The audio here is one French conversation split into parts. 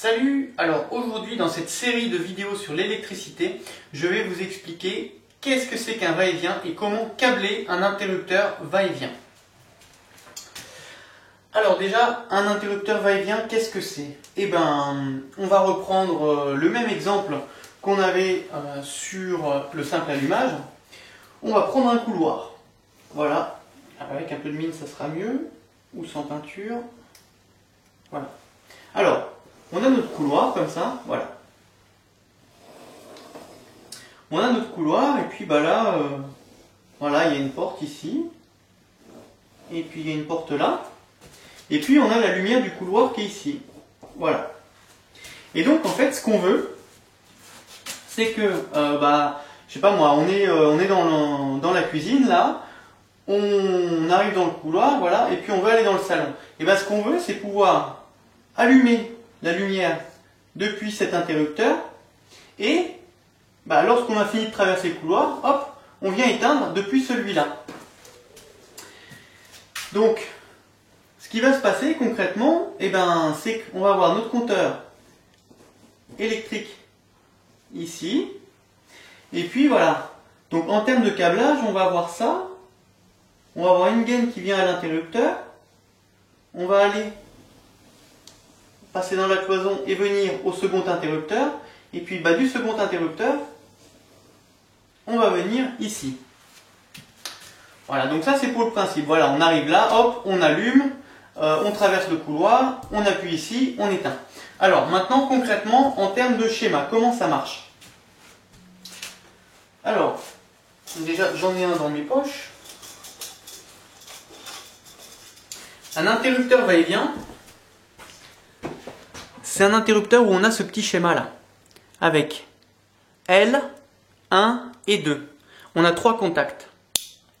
Salut! Alors aujourd'hui dans cette série de vidéos sur l'électricité, je vais vous expliquer qu'est-ce que c'est qu'un va-et-vient et comment câbler un interrupteur va-et-vient. Alors déjà, un interrupteur va-et-vient, qu'est-ce que c'est? Eh ben, on va reprendre le même exemple qu'on avait sur le simple allumage. On va prendre un couloir. Voilà, avec un peu de mine ça sera mieux, ou sans peinture. Voilà. Alors, on a notre couloir comme ça, voilà. On a notre couloir et puis bah là, voilà, il y a une porte ici. Et puis il y a une porte là. Et puis on a la lumière du couloir qui est ici. Voilà. Et donc en fait, ce qu'on veut, c'est que, je sais pas moi, on est dans la cuisine là. On arrive dans le couloir, voilà, et puis on veut aller dans le salon. Et bien ce qu'on veut, c'est pouvoir allumer la lumière depuis cet interrupteur et lorsqu'on a fini de traverser le couloir, hop, on vient éteindre depuis celui-là. Donc, ce qui va se passer concrètement, c'est qu'on va avoir notre compteur électrique ici, et puis voilà. Donc en termes de câblage, on va avoir ça, on va avoir une gaine qui vient à l'interrupteur, on va aller passer dans la cloison et venir au second interrupteur, et puis du second interrupteur, on va venir ici. Voilà, donc ça c'est pour le principe. Voilà, on arrive là, hop, on allume, on traverse le couloir, on appuie ici, on éteint. Alors maintenant concrètement, en termes de schéma, comment ça marche? Alors, déjà j'en ai un dans mes poches. Un interrupteur va-et-vient, c'est un interrupteur où on a ce petit schéma là, avec L, 1 et 2. On a 3 contacts.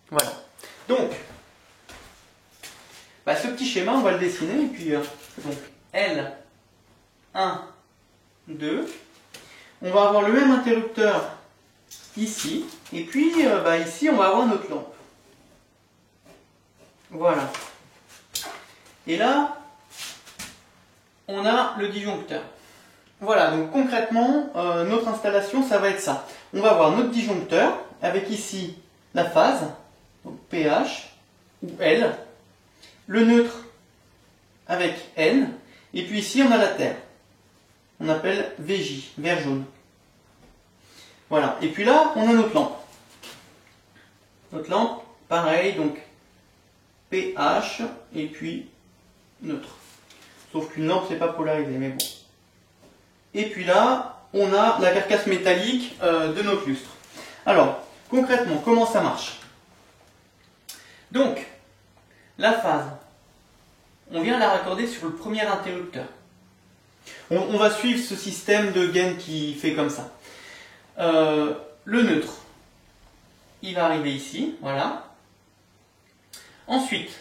Voilà. Donc, ce petit schéma, on va le dessiner, et puis donc L, 1, 2. On va avoir le même interrupteur ici, et puis ici, on va avoir notre lampe. Voilà. Et là, on a le disjoncteur. Voilà, donc concrètement, notre installation, ça va être ça. On va avoir notre disjoncteur, avec ici la phase, donc pH ou L, le neutre avec N, et puis ici on a la terre. On appelle VJ, vert jaune. Voilà, et puis là, on a notre lampe. Notre lampe, pareil, donc pH, et puis neutre. Sauf qu'une lampe, c'est pas polarisé, mais bon. Et puis là, on a la carcasse métallique de notre lustre. Alors, concrètement, comment ça marche? Donc, la phase, on vient la raccorder sur le premier interrupteur. On va suivre ce système de gaine qui fait comme ça. Le neutre, il va arriver ici, voilà. Ensuite,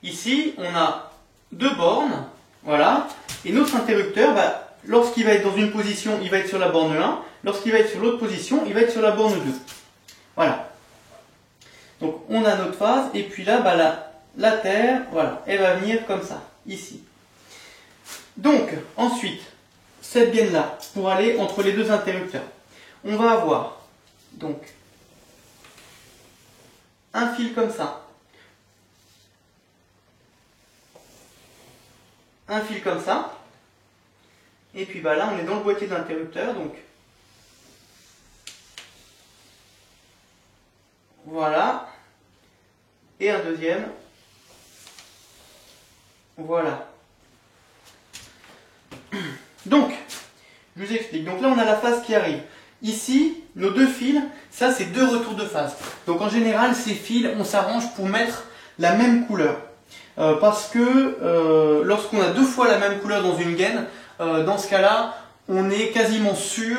ici, on a 2 bornes, voilà. Et notre interrupteur, lorsqu'il va être dans une position, il va être sur la borne 1. Lorsqu'il va être sur l'autre position, il va être sur la borne 2. Voilà. Donc on a notre phase, et puis là, la terre, voilà, elle va venir comme ça, ici. Donc, ensuite, cette gaine-là, pour aller entre les 2 interrupteurs, on va avoir, donc, un fil comme ça. Un fil comme ça. Et puis là, on est dans le boîtier de l'interrupteur, donc voilà. Et un deuxième. Voilà. Donc, je vous explique. Donc là, on a la phase qui arrive. Ici, nos 2 fils, ça c'est 2 retours de phase. Donc en général, ces fils, on s'arrange pour mettre la même couleur. Parce que lorsqu'on a 2 fois la même couleur dans une gaine, dans ce cas-là, on est quasiment sûr,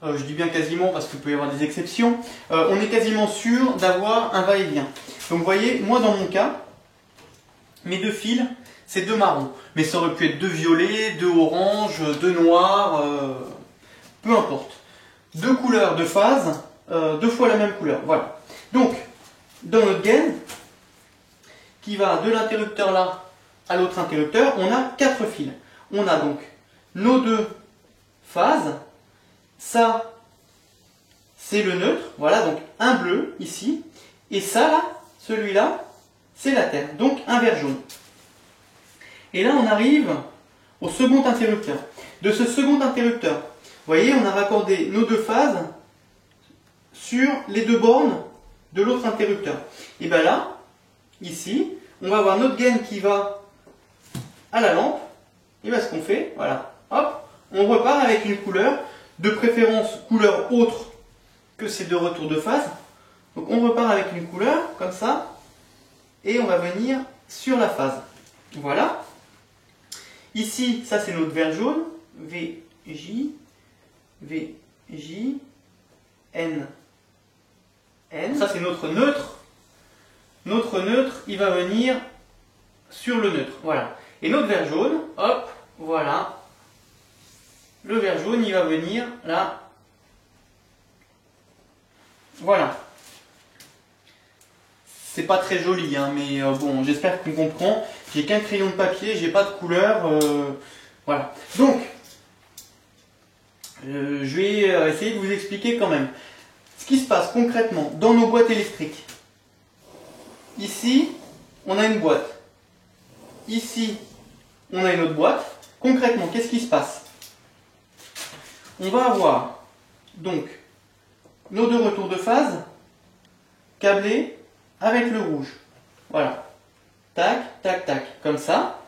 je dis bien quasiment parce qu'il peut y avoir des exceptions, on est quasiment sûr d'avoir un va-et-vient. Donc vous voyez, moi dans mon cas, mes 2 fils, c'est 2 marrons. Mais ça aurait pu être 2 violets, 2 oranges, 2 noirs, peu importe. 2 couleurs de phase, 2 fois la même couleur, voilà. Donc, dans notre gaine, qui va de l'interrupteur là à l'autre interrupteur, on a 4 fils. On a donc nos deux phases. Ça, c'est le neutre. Voilà, donc un bleu ici. Et ça, là, celui-là, c'est la Terre. Donc un vert jaune. Et là, on arrive au second interrupteur. De ce second interrupteur, vous voyez, on a raccordé nos deux phases sur les deux bornes de l'autre interrupteur. Et bien là, ici, on va avoir notre gaine qui va à la lampe. Et bien ce qu'on fait, voilà, hop, on repart avec une couleur, de préférence couleur autre que ces deux retours de phase. Donc on repart avec une couleur, comme ça, et on va venir sur la phase. Voilà. Ici, ça c'est notre vert jaune, VJ, VJ, N, N. Ça c'est notre neutre. Notre neutre, il va venir sur le neutre. Voilà. Et notre vert jaune, hop, voilà. Le vert jaune, il va venir là. Voilà. C'est pas très joli, hein, mais bon, j'espère qu'on comprend. J'ai qu'un crayon de papier, j'ai pas de couleur. Voilà. Donc, je vais essayer de vous expliquer quand même ce qui se passe concrètement dans nos boîtes électriques. Ici, on a une boîte. Ici, on a une autre boîte. Concrètement, qu'est-ce qui se passe? On va avoir donc nos deux retours de phase câblés avec le rouge. Voilà. Tac, tac, tac. Comme ça.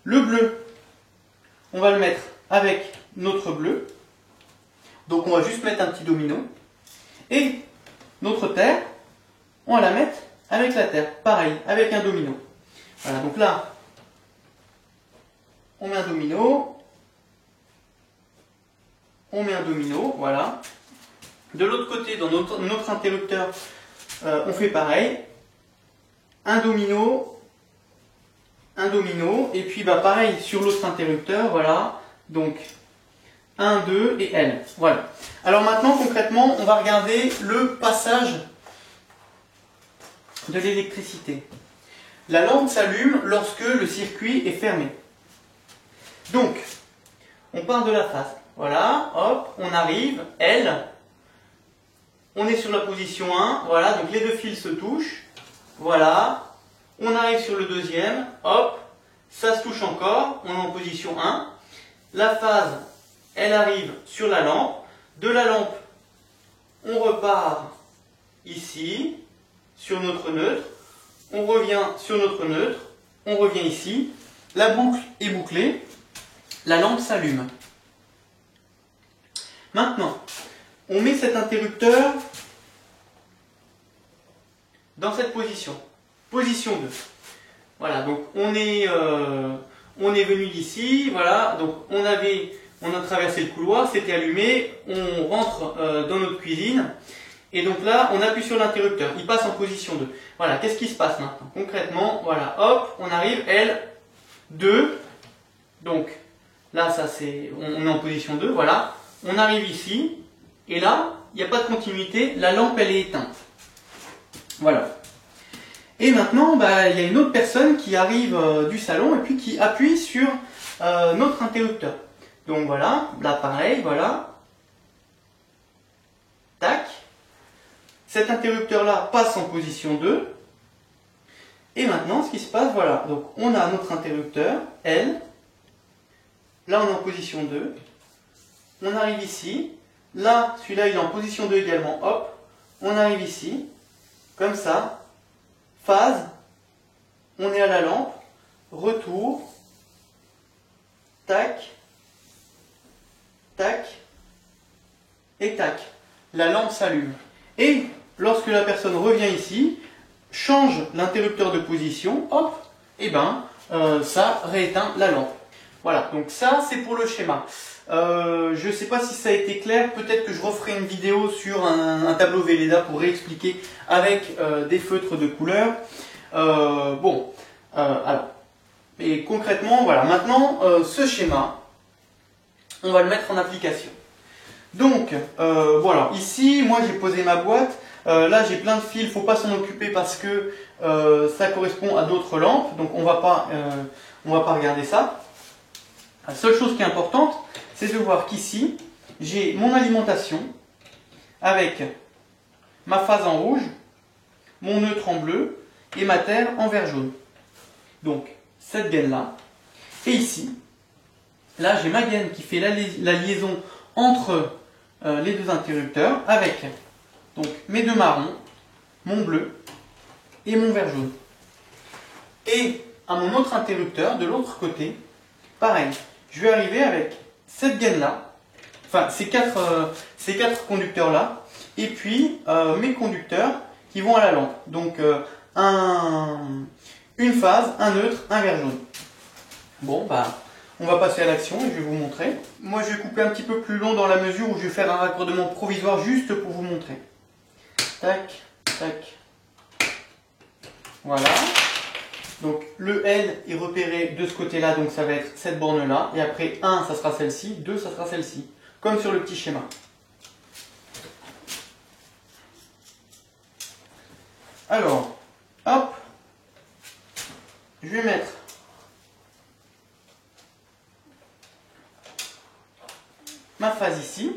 Le bleu, on va le mettre avec notre bleu. Donc on va juste mettre un petit domino. Et notre terre, on va la mettre avec la terre. Pareil, avec un domino. Voilà, donc là, on met un domino. On met un domino, voilà. De l'autre côté, dans notre interrupteur, on fait pareil. Un domino, et puis bah, pareil sur l'autre interrupteur, voilà. Donc, 1, 2 et L. Voilà. Alors maintenant, concrètement, on va regarder le passage de l'électricité. La lampe s'allume lorsque le circuit est fermé. Donc, on part de la phase. Voilà, hop, on arrive, L. On est sur la position 1, voilà, donc les deux fils se touchent. Voilà, on arrive sur le deuxième, hop, ça se touche encore, on est en position 1. La phase, elle arrive sur la lampe. De la lampe, on repart ici, sur notre neutre. On revient sur notre neutre, on revient ici. La boucle est bouclée, la lampe s'allume. Maintenant, on met cet interrupteur dans cette position. Position 2. Voilà, donc on est venu d'ici, voilà, donc on a traversé le couloir, c'était allumé, on rentre dans notre cuisine, et donc là, on appuie sur l'interrupteur, il passe en position 2. Voilà, qu'est-ce qui se passe maintenant? Concrètement, voilà, hop, on arrive, L, 2, donc là, ça c'est, on est en position 2, voilà, on arrive ici, et là, il n'y a pas de continuité, la lampe elle est éteinte. Voilà. Et maintenant, bah, il y a une autre personne qui arrive du salon et puis qui appuie sur notre interrupteur. Donc voilà, là pareil, voilà. Tac. Cet interrupteur-là passe en position 2. Et maintenant, ce qui se passe, voilà. Donc on a notre interrupteur, L. Là, on est en position 2. On arrive ici. Là, celui-là, il est en position 2 également. Hop. On arrive ici. Comme ça. Phase, on est à la lampe, retour, tac, tac, et tac. La lampe s'allume. Et lorsque la personne revient ici, change l'interrupteur de position, hop, et ben ça rééteint la lampe. Voilà, donc ça c'est pour le schéma. Je ne sais pas si ça a été clair, peut-être que je referai une vidéo sur un tableau Velleda pour réexpliquer avec des feutres de couleur. Alors, et concrètement, voilà, maintenant ce schéma, on va le mettre en application. Donc, voilà, ici, moi j'ai posé ma boîte, là j'ai plein de fils, il ne faut pas s'en occuper parce que ça correspond à d'autres lampes, donc on va pas regarder ça. La seule chose qui est importante, c'est de voir qu'ici, j'ai mon alimentation avec ma phase en rouge, mon neutre en bleu et ma terre en vert jaune. Donc, cette gaine-là. Et ici, là, j'ai ma gaine qui fait la liaison entre les deux interrupteurs avec donc, mes deux marrons, mon bleu et mon vert jaune. Et à mon autre interrupteur, de l'autre côté, pareil, je vais arriver avec cette gaine-là, enfin ces quatre conducteurs-là, et puis mes conducteurs qui vont à la lampe. Donc une phase, un neutre, un vert jaune. Bon, bah, on va passer à l'action et je vais vous montrer. Moi, je vais couper un petit peu plus long dans la mesure où je vais faire un raccordement provisoire juste pour vous montrer. Tac, tac. Voilà. Donc le L est repéré de ce côté-là, donc ça va être cette borne-là. Et après 1, ça sera celle-ci, 2, ça sera celle-ci. Comme sur le petit schéma. Alors, hop, je vais mettre ma phase ici.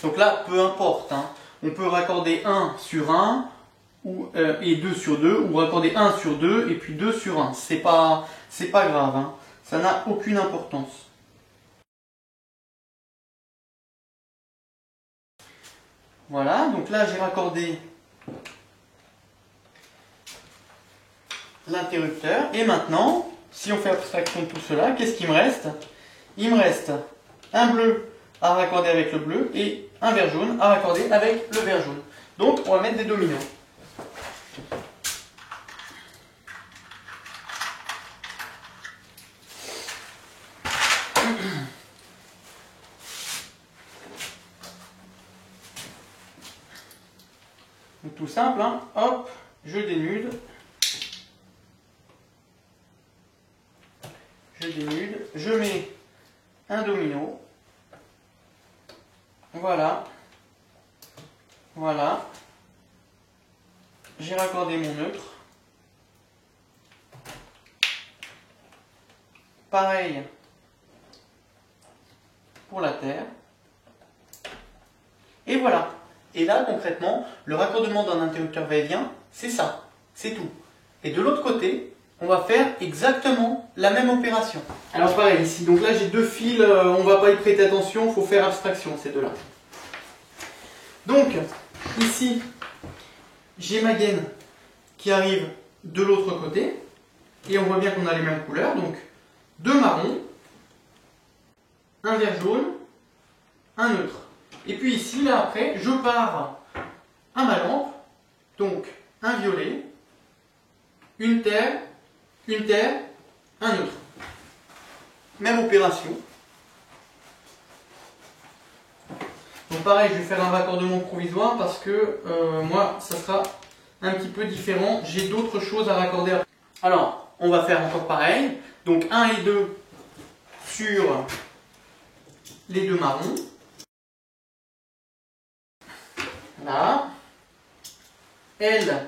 Donc là, peu importe, hein, on peut raccorder 1 sur 1 et 2 sur 2, ou raccorder 1 sur 2 et puis 2 sur 1. C'est pas grave, hein, ça n'a aucune importance. Voilà, donc là j'ai raccordé l'interrupteur. Et maintenant, si on fait abstraction de tout cela, qu'est-ce qu'il me reste? Il me reste un bleu à raccorder avec le bleu et un vert jaune à raccorder avec le vert jaune. Donc on va mettre des dominants. Donc tout simple, hein. Hop, je dénude. Je mets un domino. Voilà. Voilà. J'ai raccordé mon neutre. Pareil pour la terre. Et voilà. Et là, concrètement, le raccordement d'un interrupteur va-et-vient, c'est ça. C'est tout. Et de l'autre côté, on va faire exactement la même opération. Alors pareil, ici, donc là j'ai deux fils, on ne va pas y prêter attention, il faut faire abstraction ces deux-là. Donc, ici, j'ai ma gaine qui arrive de l'autre côté, et on voit bien qu'on a les mêmes couleurs, donc deux marrons, un vert jaune, un neutre. Et puis ici, là après, je pars à ma lampe, donc un violet, une terre, un neutre. Même opération. Donc pareil, je vais faire un raccordement provisoire parce que moi, ça sera un petit peu différent. J'ai d'autres choses à raccorder. Alors, on va faire encore pareil. Donc 1 et 2 sur les deux marrons. Là. L,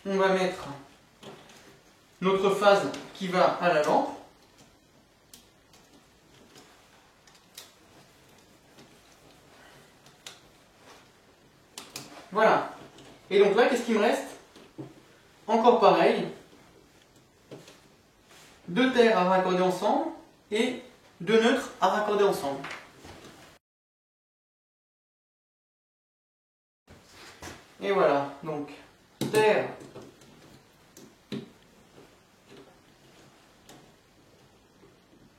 on va mettre notre phase qui va à la lampe. Voilà. Et donc là, qu'est-ce qu'il me reste? Encore pareil. Deux terres à raccorder ensemble et deux neutres à raccorder ensemble. Et voilà, donc terre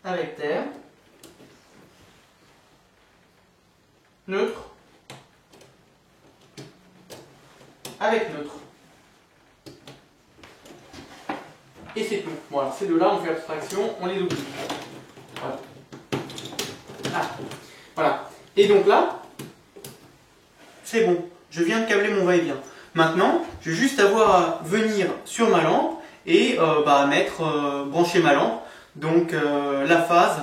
avec terre, neutre avec neutre. Et c'est tout. Voilà, ces deux-là, on fait abstraction, on les oublie. Voilà. Ah, voilà. Et donc là, c'est bon. Je viens de câbler mon va-et-vient. Maintenant, je vais juste avoir à venir sur ma lampe et brancher ma lampe. Donc la phase,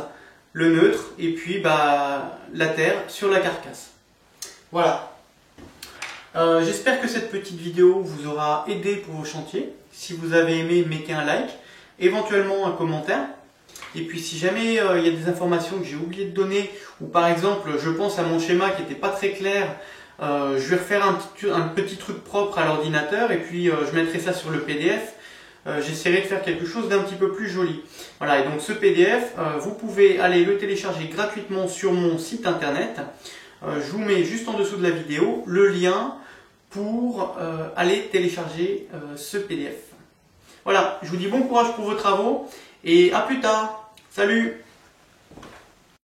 le neutre et puis la terre sur la carcasse. Voilà. J'espère que cette petite vidéo vous aura aidé pour vos chantiers. Si vous avez aimé, mettez un like, éventuellement un commentaire. Et puis si jamais il y a des informations que j'ai oublié de donner, ou par exemple je pense à mon schéma qui n'était pas très clair, je vais refaire un petit truc propre à l'ordinateur et puis je mettrai ça sur le PDF. J'essaierai de faire quelque chose d'un petit peu plus joli. Voilà, et donc ce PDF, vous pouvez aller le télécharger gratuitement sur mon site internet. Je vous mets juste en dessous de la vidéo le lien pour aller télécharger ce PDF. Voilà, je vous dis bon courage pour vos travaux et à plus tard. Salut!